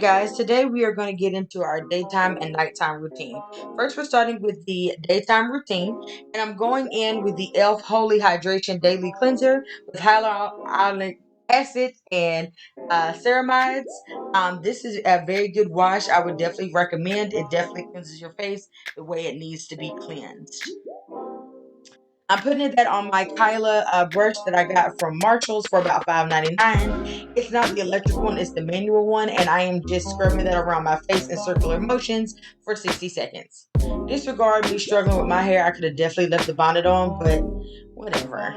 Guys, today we are going to get into our daytime and nighttime routine. First, we're starting with the daytime routine, and I'm going in with the e.l.f. Holy Hydration Daily Cleanser with hyaluronic acid and ceramides. This is a very good wash. I would definitely recommend. It definitely cleanses your face the way it needs to be cleansed. I'm putting that on my Kyla brush that I got from Marshall's for about $5.99. It's not the electric one, it's the manual one, and I am just scrubbing that around my face in circular motions for 60 seconds. Disregard me struggling with my hair. I could have definitely left the bonnet on, but whatever.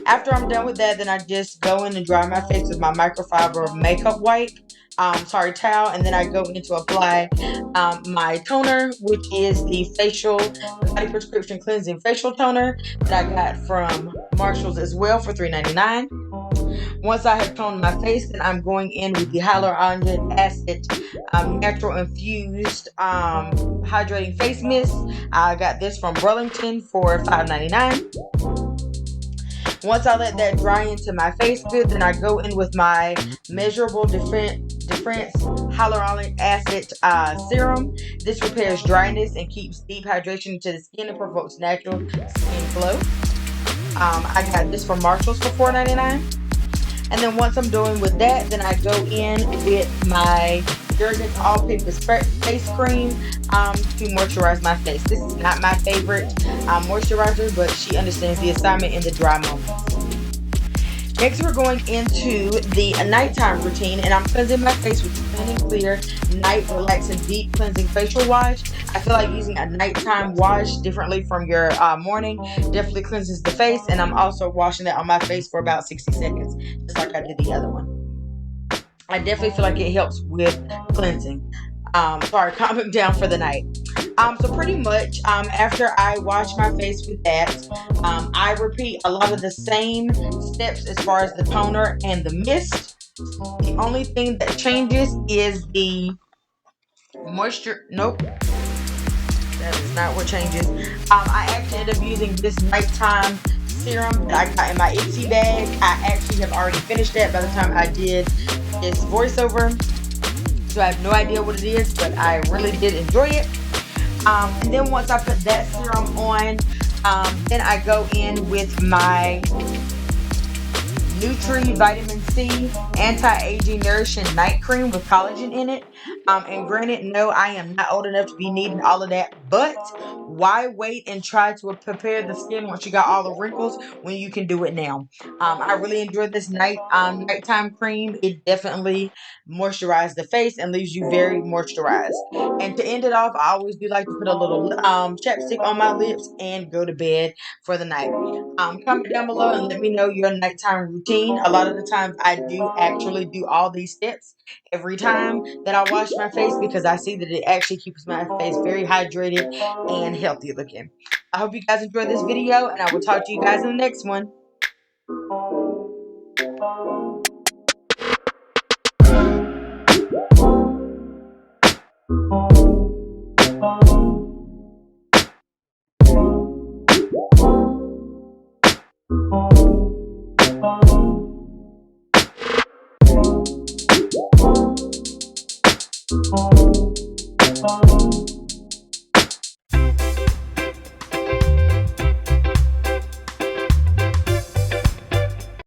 After I'm done with that, then I just go in and dry my face with my microfiber makeup wipe. Towel, and then I go in to apply my toner, which is the Body Prescription Cleansing Facial Toner that I got from Marshall's as well for $3.99. Once I have toned my face, then I'm going in with the hyaluronic acid natural infused hydrating face mist. I got this from Burlington for $5.99. Once I let that dry into my face good, then I go in with my Measurable Defense Hyaluronic Acid Serum. This repairs dryness and keeps deep hydration to the skin and provokes natural skin glow. I got this from Marshall's for $4.99. And then once I'm done with that, then I go in with my Jergens All-purpose face cream to moisturize my face. This is not my favorite moisturizer, but she understands the assignment in the dry moments. Next, we're going into the nighttime routine, and I'm cleansing my face with Clean and Clear Night Relaxing Deep Cleansing Facial Wash. I feel like using a nighttime wash differently from your morning definitely cleanses the face, and I'm also washing that on my face for about 60 seconds, just like I did the other one. I definitely feel like it helps with cleansing. Calming down for the night. So pretty much after I wash my face with that, I repeat a lot of the same steps as far as the toner and the mist. The only thing that changes is the moisture. Nope, that is not what changes. I actually end up using this nighttime serum that I got in my Ipsy bag. I actually have already finished that by the time I did this voiceover, so I have no idea what it is, but I really did enjoy it. And then once I put that serum on, then I go in with my Nutri-Vitamin C Anti-Aging Nourishing Night Cream with collagen in it. And granted, no, I am not old enough to be needing all of that, but why wait and try to prepare the skin once you got all the wrinkles when you can do it now? I really enjoyed this nighttime cream. It definitely moisturizes the face and leaves you very moisturized. And to end it off, I always do like to put a little chapstick on my lips and go to bed for the night. Comment down below and let me know your nighttime routine. A lot of the times I do actually do all these steps every time that I wash my face because I see that it actually keeps my face very hydrated and healthy looking. I hope you guys enjoyed this video, and I will talk to you guys in the next one.